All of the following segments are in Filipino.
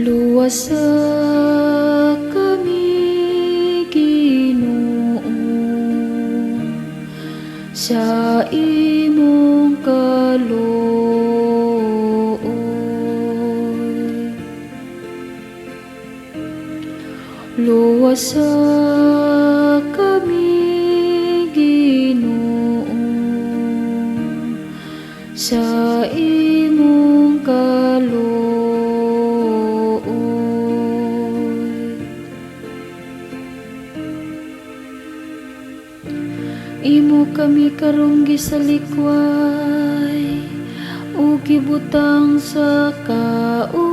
Luwasa kami, Ginoo, sa imong kalooy. Luwasa kami, Ginoo, sa imong kalooy. Imo kami karong gisalikway ug gibutang sa kaulawan,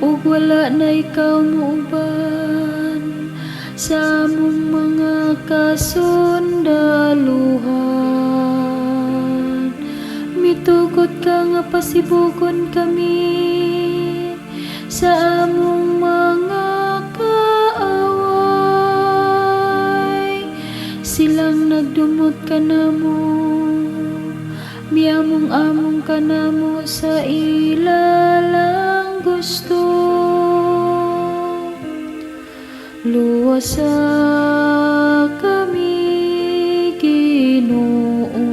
ug wala na ikaw muuban sa among mga kasundaluhan. Mitugot ka nga pasibugon kami sa among mga silang nagdumot ka namo, miamong-among ka namo sa ilalang gusto. Luwasa kami, Ginoo,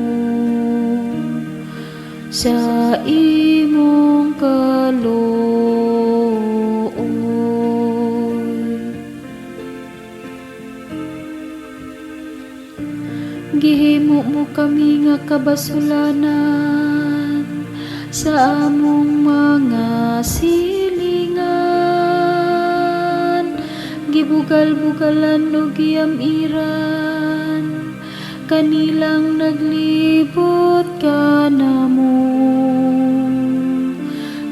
sa imong kalooy. Gihimo mo kami nga kabasulanan sa among mga silingan, gibugal-bugalan o giamiran, kanilang naglibot ka namo.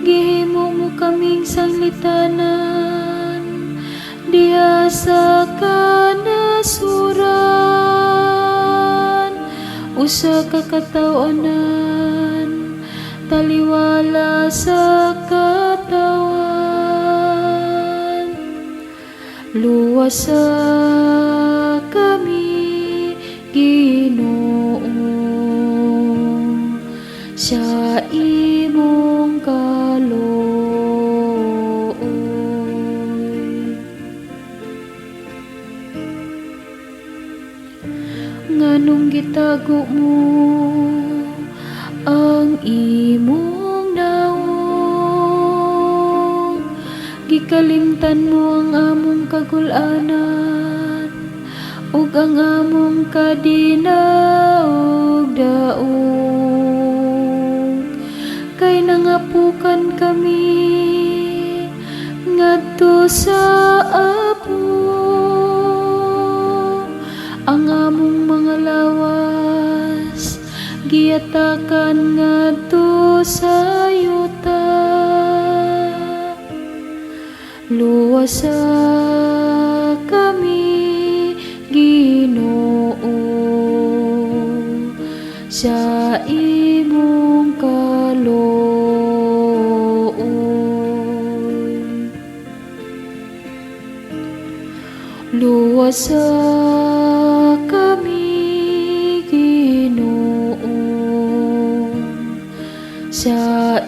Gihimo mo kaming sanglitanan diha sa kanasuran, usa ka katawanan, taliwala sa katawan. Luwasa kami, Ginoo, sa imong kalooy. Nganong gitago mo ang imong naong, gikalimtan mo ang among kagul-anan ug ang among kadinaog daog. Kay nangapukan kami ngadto sa Apo, ang among mga lawas giatakan ngadto sa yuta. Luwasa kami, Ginoo, sa imong kalooy. Luwasa kami, Ginoo, sa